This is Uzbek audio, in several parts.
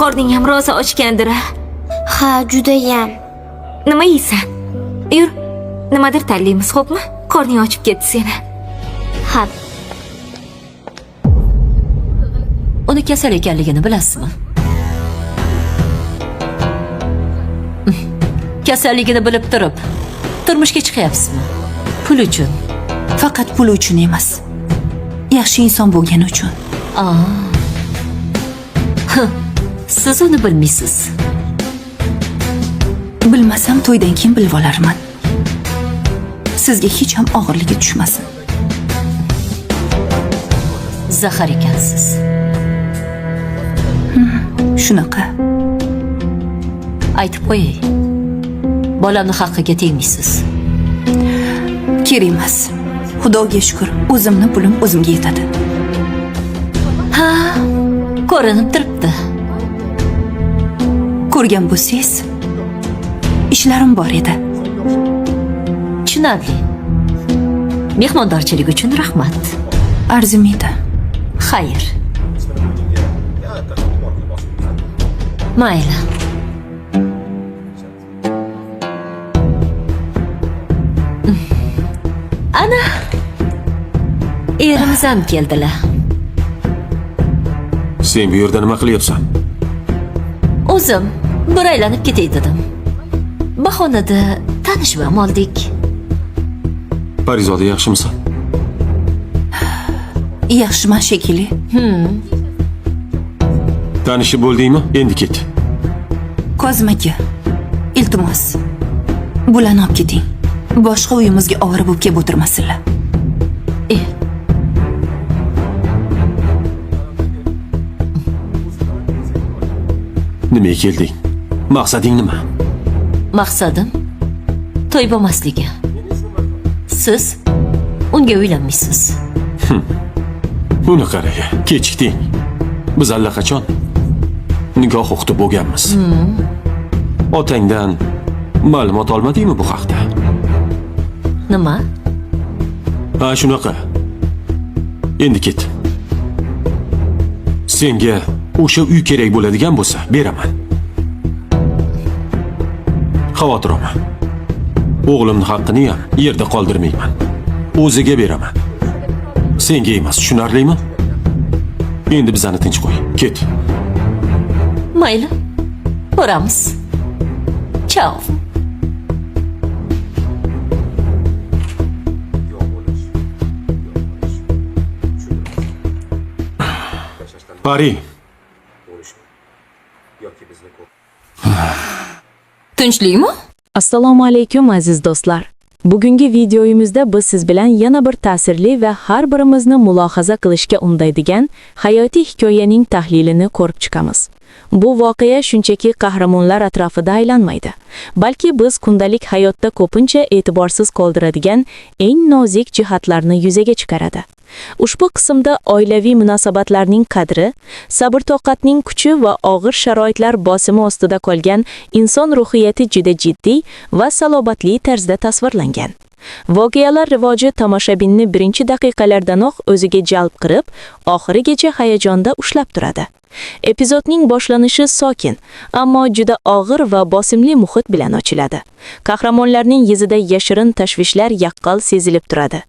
Qorning ham rosa ochgandir. Ha, judayam. Nima yeysan? Yur, nimadir tanlaymiz, xo'pmi? Qorning ochib ketdi seni. Ha. Uni kasal ekanligini bilasizmi? Kasalligini bilib turib, turmushga chiqyapsizmi? Pul uchun. Faqat pul uchun emas. Yaxshi inson bo'lgani uchun. Siz uni bilmaysiz. Bilmasam to'ydan keyin bilib olarman. Sizga hech ham og'irligi tushmasin. Zahar ekansiz. Shunaqa. Aytib qo'yay. Bolamni haqqiga tegmaysiz. Kerak emas. Xudoga shukr, o'zimni pulim o'zimga yetadi. Ha, ko'rinib turibdi. Ko'rgan bo'lsangiz, ishlarim bor edi. Tushunarli. Mehmondorchilik uchun rahmat. Arzimaydi. Xayr. Mayli. Ana. Erimiz ham keldilar. Sen bu yerda nima qilyapsan? O'zim bir aylanib ketay dedim. Bahonada tanishib ham oldik. Parizoda, yaxshimisan? Yaxshiman shekilli. Tanishib bo'ldingmi? Endi ket. Kozim aka, iltimos. Bularni olib keting. Boshqa uyimizga ovora bo'lib kelib o'tirmasinlar. Nimaga kelding? Maqsading nima? Maqsadim to'y bo'lmasligi. Siz unga uylanmaysiz. Buni qaraga, kechikding. Biz allaqachon nikoh o'qitib bo'lganmiz. Otangdan ma'lumot olmadingmi bu haqda? Nima? Ha, shunaqa. Endi ket. Senga o'sha uy kerak bo'ladigan bo'lsa, beraman. Xavotir olma. O'g'limning haqqini ham yerda qoldirmayman. O'ziga beraman. Senga emas, tushunarlimi? Endi bizani tinch qo'y. Ket. Mayli. Boramiz. Ciao. Pari. Tinchlikmi? Assalomu alaykum aziz do'stlar. Bugungi videoyimizda biz siz bilan yana bir ta'sirli va har birimizni mulohaza qilishga undaydigan hayotiy hikoyaning tahlilini ko'rib chiqamiz. Bu voqea shunchaki qahramonlar atrofida aylanmaydi, balki biz kundalik hayotda ko'pincha e'tiborsiz qoldiradigan eng nozik jihatlarni yuzaga chiqaradi. Ushbu qismda oilaviy munosabatlarning qadri, sabr-toqatning kuchi va og'ir sharoitlar bosimi ostida qolgan inson ruhiyati juda jiddiy va salobatli tarzda tasvirlangan. Voqealar rivoji tomoshabinni birinchi daqiqalardanoq o'ziga jalb qilib, oxirigacha hayajonda ushlab turadi. Epizodning boshlanishi sokin, ammo juda og'ir va bosimli muhit bilan ochiladi. Qahramonlarning yuzida yashirin tashvishlar yaqqol sezilib turadi.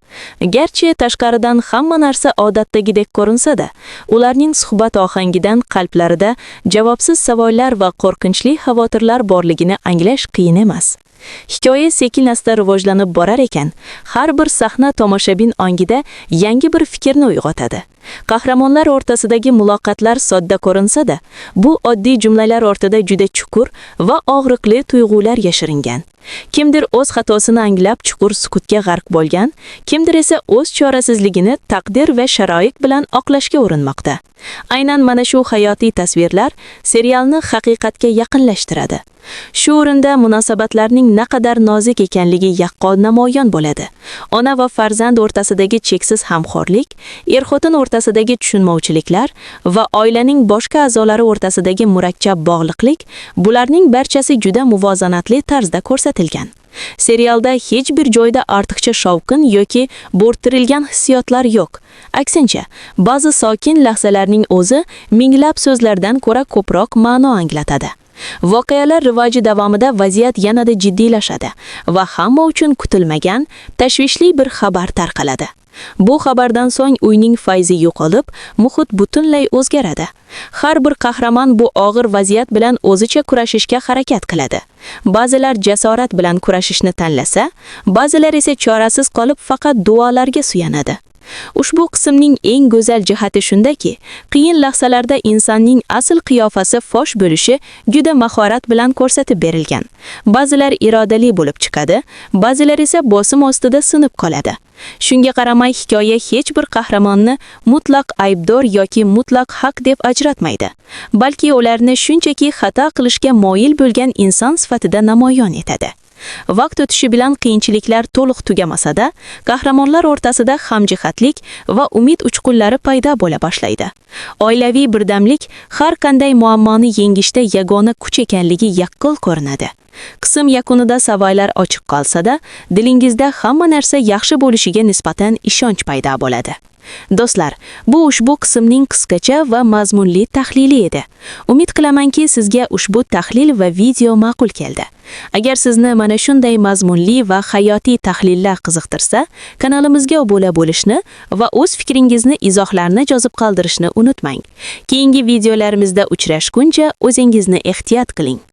Garchi tashqaridan hamma narsa odatdagidek ko'rinsa-da, ularning suhbat ohangidan qalblarida javobsiz savollar va qo'rqinchli xavotirlar borligini anglash qiyin emas. Hikoya sekin-asta rivojlanib borar ekan, har bir sahna tomoshabin ongida yangi bir fikrni uyg'otadi. Qahramonlar o'rtasidagi muloqotlar sodda ko'rinsa-da, bu oddiy jumlalar ortida juda chuqur va og'riqli tuyg'ular yashiringan. Kimdir o'z xatosini anglab chuqur sukutga g'arq bo'lgan, kimdir esa o'z chorasizligini taqdir va sharoit bilan oqlashga urinmoqda. Aynan mana shu hayotiy tasvirlar serialni haqiqatga yaqinlashtiradi. Shu o'rinda munosabatlarning naqadar nozik ekanligi yaqqol namoyon bo'ladi. Ona va farzand o'rtasidagi cheksiz hamkorlik, er-xotin o'rtasidagi tushunmovchiliklar va oilaning boshqa a'zolari o'rtasidagi murakkab bog'liqlik, bularning barchasi juda muvozanatli tarzda ko'rsatilgan. Serialda hech bir joyda ortiqcha shovqin yoki bo'rttirilgan hissiyotlar yo'q. Aksincha, ba'zi sokin lahzalarning o'zi minglab so'zlardan ko'ra ko'proq ma'no anglatadi. Voqealar rivoji davomida vaziyat yanada jiddiylashadi va hamma uchun kutilmagan, tashvishli bir xabar tarqaladi. Bu xabardan so'ng uyning fayzi yo'qolib, muhit butunlay o'zgaradi. Har bir qahramon bu og'ir vaziyat bilan o'zicha kurashishga harakat qiladi. Ba'zilar jasorat bilan kurashishni tanlasa, ba'zilar esa chorasiz qolib faqat duolarga suyanadi. Ushbu qismning eng go'zal jihati shundaki, qiyin lahzalarda insonning asl qiyofasi fosh bo'lishi juda mahorat bilan ko'rsatib berilgan. Ba'zilar irodali bo'lib chiqadi, ba'zilar esa bosim ostida sinib qoladi. Shunga qaramay hikoya hech bir qahramonni mutlaq aybdor yoki mutlaq haq deb ajratmaydi, balki ularni shunchaki xato qilishga moyil bo'lgan inson sifatida namoyon etadi. Vaqt o'tishi bilan qiyinchiliklar to'liq tugamasa-da, qahramonlar o'rtasida hamjihatlik va umid uchqunlari paydo bo'la boshlaydi. Oilaviy birdamlik har qanday muammoni yengishda yagona kuch ekanligi yaqqol ko'rinadi. Qism yakunida savollar ochiq qolsa-da, dilingizda hamma narsa yaxshi bo'lishiga nisbatan ishonch paydo bo'ladi. Do'stlar, bu ushbu qismning qisqacha va mazmunli tahlili edi. Umid qilamanki, sizga ushbu tahlil va video ma'qul keldi. Agar sizni mana shunday mazmunli va hayotiy tahlillar qiziqtirsa, kanalimizga obuna bo'lishni va o'z fikringizni izohlarni yozib qoldirishni unutmang. Keyingi videolarimizda uchrashguncha o'zingizni ehtiyot qiling.